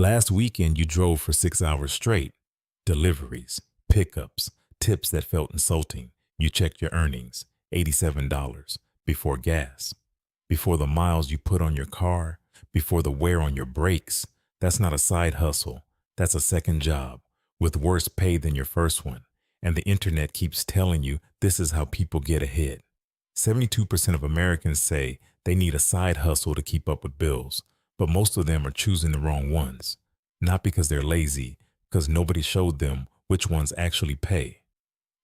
Last weekend, you drove for 6 hours straight. Deliveries, pickups, tips that felt insulting. You checked your earnings, $87, before gas, before the miles you put on your car, before the wear on your brakes. That's not a side hustle. That's a second job with worse pay than your first one. And the internet keeps telling you this is how people get ahead. 72% of Americans say they need a side hustle to keep up with bills, but most of them are choosing the wrong ones. Not because they're lazy, because nobody showed them which ones actually pay.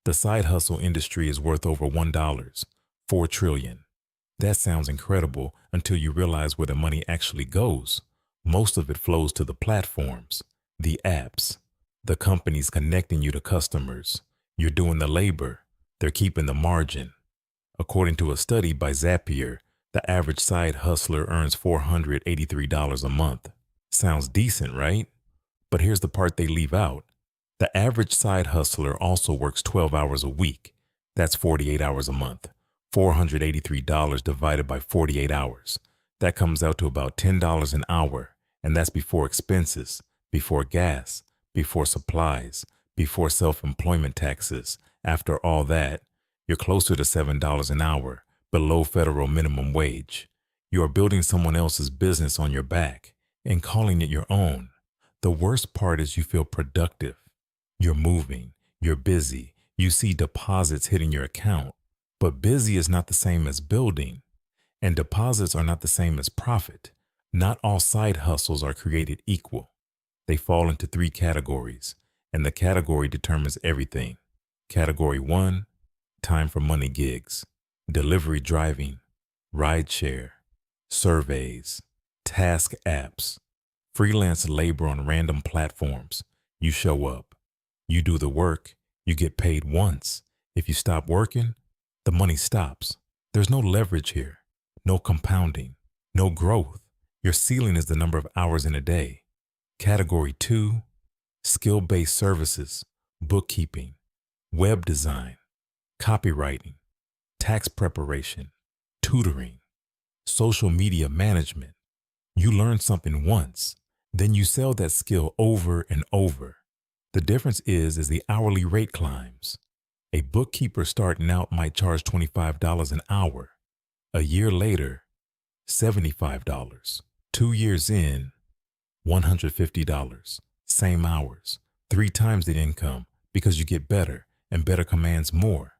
The side hustle industry is worth over $1, 4 trillion. That sounds incredible until you realize where the money actually goes. Most of it flows to the platforms, the apps, the companies connecting you to customers. You're doing the labor. They're keeping the margin. According to a study by Zapier, the average side hustler earns $483 a month. Sounds decent, right? But here's the part they leave out. The average side hustler also works 12 hours a week. That's 48 hours a month. $483 divided by 48 hours. That comes out to about $10 an hour. And that's before expenses, before gas, before supplies, before self-employment taxes. After all that, you're closer to $7 an hour, below federal minimum wage. You are building someone else's business on your back and calling it your own. The worst part is you feel productive. You're moving, you're busy, you see deposits hitting your account. But busy is not the same as building, and deposits are not the same as profit. Not all side hustles are created equal. They fall into 3 categories, and the category determines everything. Category 1, time for money gigs, delivery driving, rideshare, surveys, task apps, freelance labor on random platforms. You show up, you do the work, you get paid once. If you stop working, the money stops. There's no leverage here, no compounding, no growth. Your ceiling is the number of hours in a day. Category 2, skill-based services, bookkeeping, web design, copywriting, tax preparation, tutoring, social media management. You learn something once, then you sell that skill over and over. The difference is the hourly rate climbs. A bookkeeper starting out might charge $25 an hour. A year later, $75. 2 years in, $150. Same hours, 3 times the income because you get better and better commands more.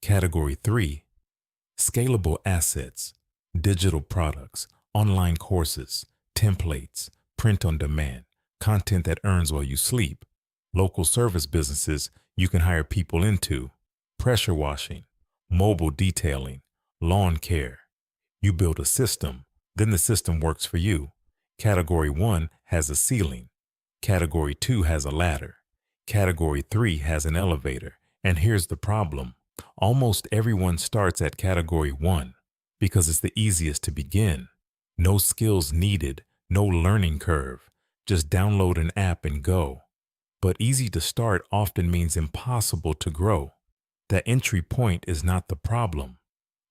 Category 3, scalable assets, digital products, online courses, templates, print on demand, content that earns while you sleep, local service businesses you can hire people into, pressure washing, mobile detailing, lawn care. You build a system, then the system works for you. Category 1 has a ceiling. Category 2 has a ladder. Category 3 has an elevator. And here's the problem. Almost everyone starts at Category 1 because it's the easiest to begin. No skills needed, no learning curve. Just download an app and go. But easy to start often means impossible to grow. The entry point is not the problem.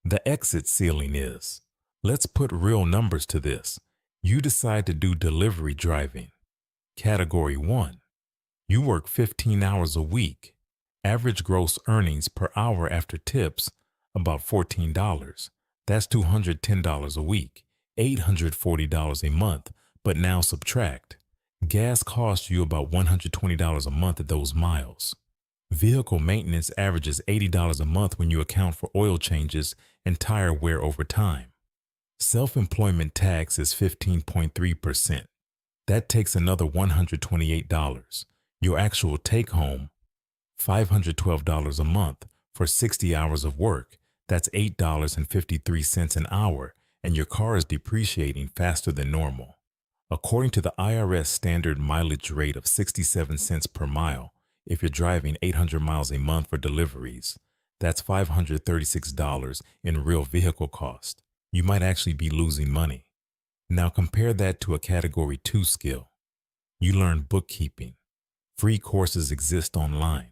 The exit ceiling is. Let's put real numbers to this. You decide to do delivery driving. Category 1. You work 15 hours a week. Average gross earnings per hour after tips, about $14. That's $210 a week, $840 a month. But now subtract. Gas costs you about $120 a month at those miles. Vehicle maintenance averages $80 a month when you account for oil changes and tire wear over time. Self-employment tax is 15.3%. That takes another $128. Your actual take-home, $512 a month for 60 hours of work. That's $8.53 an hour, and your car is depreciating faster than normal. According to the IRS standard mileage rate of 67 cents per mile, if you're driving 800 miles a month for deliveries, that's $536 in real vehicle cost. You might actually be losing money. Now compare that to a Category 2 skill. You learn bookkeeping. Free courses exist online.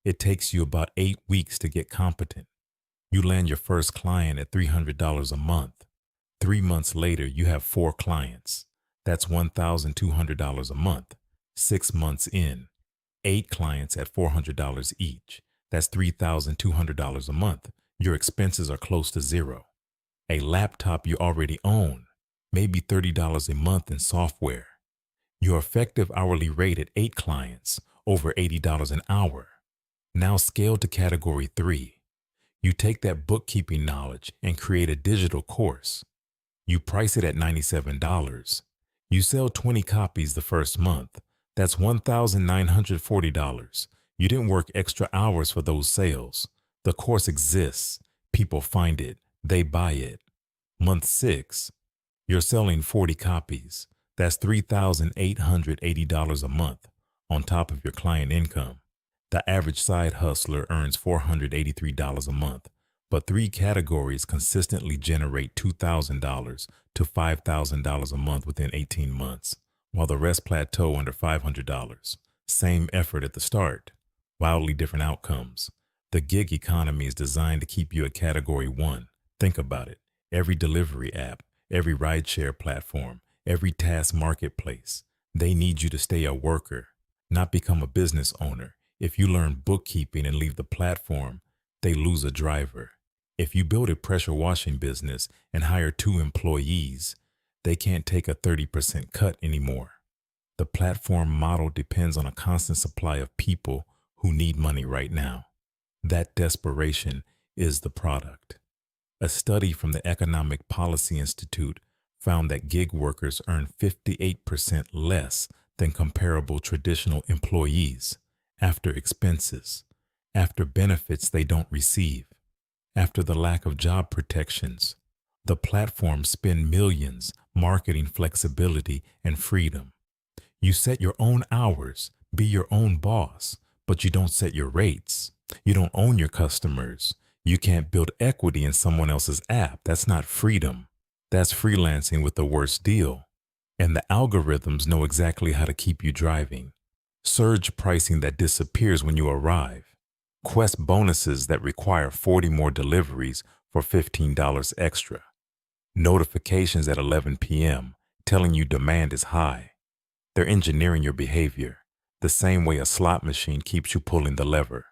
It takes you about 8 weeks to get competent. You land your first client at $300 a month. 3 months later, you have 4 clients. That's $1,200 a month. 6 months in, 8 clients at $400 each. That's $3,200 a month. Your expenses are close to zero. A laptop you already own, maybe $30 a month in software. Your effective hourly rate at 8 clients, over $80 an hour. Now scale to category 3. You take that bookkeeping knowledge and create a digital course. You price it at $97. You sell 20 copies the first month. That's $1,940. You didn't work extra hours for those sales. The course exists. People find it. They buy it. Month 6, you're selling 40 copies. That's $3,880 a month on top of your client income. The average side hustler earns $483 a month, but 3 categories consistently generate $2,000 to $5,000 a month within 18 months, while the rest plateau under $500. Same effort at the start, wildly different outcomes. The gig economy is designed to keep you at category 1. Think about it. Every delivery app, every rideshare platform, every task marketplace, they need you to stay a worker, not become a business owner. If you learn bookkeeping and leave the platform, they lose a driver. If you build a pressure washing business and hire 2 employees, they can't take a 30% cut anymore. The platform model depends on a constant supply of people who need money right now. That desperation is the product. A study from the Economic Policy Institute found that gig workers earn 58% less than comparable traditional employees after expenses, after benefits they don't receive, after the lack of job protections. The platforms spend millions marketing flexibility and freedom. You set your own hours, be your own boss, but you don't set your rates. You don't own your customers. You can't build equity in someone else's app. That's not freedom. That's freelancing with the worst deal. And the algorithms know exactly how to keep you driving. Surge pricing that disappears when you arrive. Quest bonuses that require 40 more deliveries for $15 extra. Notifications at 11 p.m. telling you demand is high. They're engineering your behavior, the same way a slot machine keeps you pulling the lever.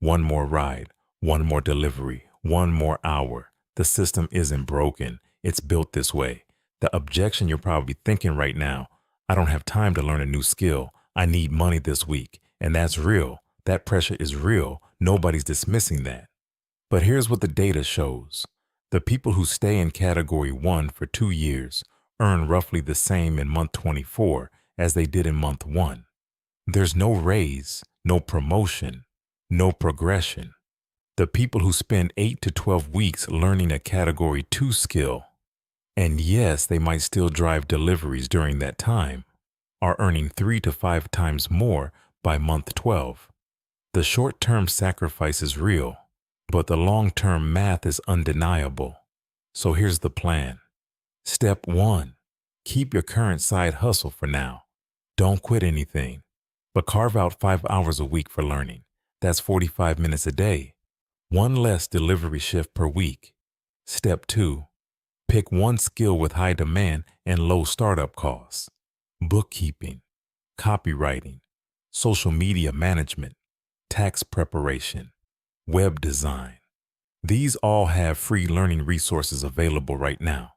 One more ride, one more delivery, one more hour. The system isn't broken. It's built this way. The objection you're probably thinking right now, I don't have time to learn a new skill. I need money this week. And that's real. That pressure is real. Nobody's dismissing that. But here's what the data shows. The people who stay in category 1 for 2 years earn roughly the same in month 24 as they did in month 1. There's no raise, no promotion, no progression. The people who spend 8 to 12 weeks learning a category 2 skill, and yes, they might still drive deliveries during that time, are earning 3 to 5 times more by month 12. The short-term sacrifice is real, but the long-term math is undeniable. So here's the plan. Step 1. Keep your current side hustle for now. Don't quit anything, but carve out 5 hours a week for learning. That's 45 minutes a day. 1 less delivery shift per week. Step 2. Pick one skill with high demand and low startup costs. Bookkeeping, copywriting, social media management, tax preparation, web design. These all have free learning resources available right now.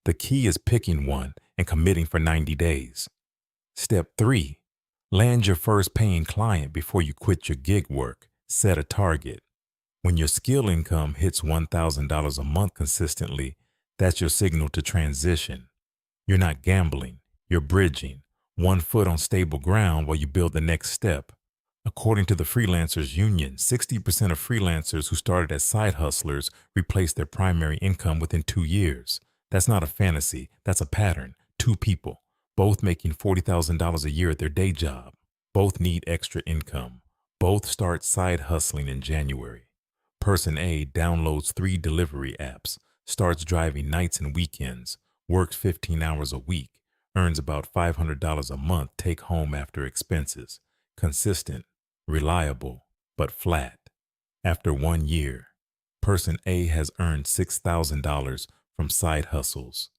The key is picking one and committing for 90 days. Step 3. Land your first paying client before you quit your gig work. Set a target. When your skill income hits $1,000 a month consistently, that's your signal to transition. You're not gambling, you're bridging. 1 foot on stable ground while you build the next step. According to the Freelancers Union, 60% of freelancers who started as side hustlers replaced their primary income within 2 years. That's not a fantasy, that's a pattern. 2 people, both making $40,000 a year at their day job. Both need extra income. Both start side hustling in January. Person A downloads 3 delivery apps, starts driving nights and weekends, works 15 hours a week, earns about $500 a month take home after expenses. Consistent, reliable, but flat. After 1 year, person A has earned $6,000 from side hustles.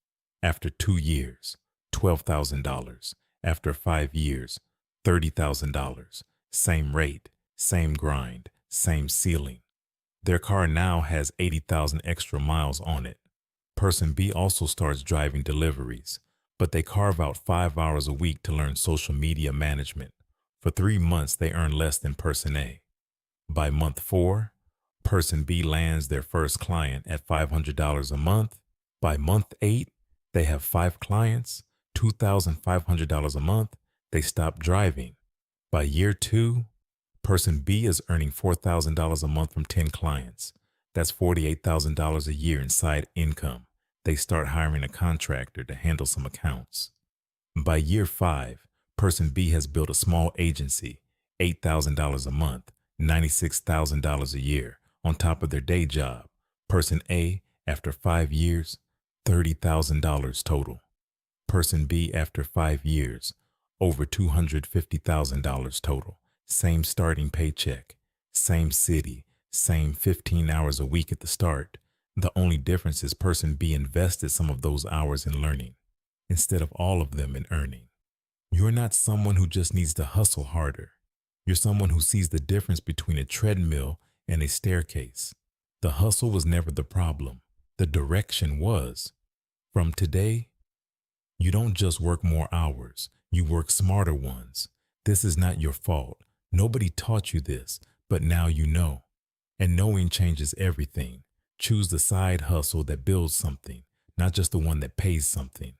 After 2 years, $12,000. After 5 years, $30,000. Same rate, same grind, same ceiling. Their car now has 80,000 extra miles on it. Person B also starts driving deliveries, but they carve out 5 hours a week to learn social media management. For 3 months, they earn less than person A. By month 4, person B lands their first client at $500 a month. By month 8, they have 5 clients, $2,500 a month. They stop driving. By year 2, person B is earning $4,000 a month from 10 clients. That's $48,000 a year in side income. They start hiring a contractor to handle some accounts. By year 5, person B has built a small agency, $8,000 a month, $96,000 a year, on top of their day job. Person A, after 5 years, $30,000 total. Person B, after 5 years, over $250,000 total. Same starting paycheck, same city, same 15 hours a week at the start. The only difference is person B invested some of those hours in learning, instead of all of them in earning. You're not someone who just needs to hustle harder. You're someone who sees the difference between a treadmill and a staircase. The hustle was never the problem. The direction was. From today, you don't just work more hours, you work smarter ones. This is not your fault. Nobody taught you this, but now you know. And knowing changes everything. Choose the side hustle that builds something, not just the one that pays something.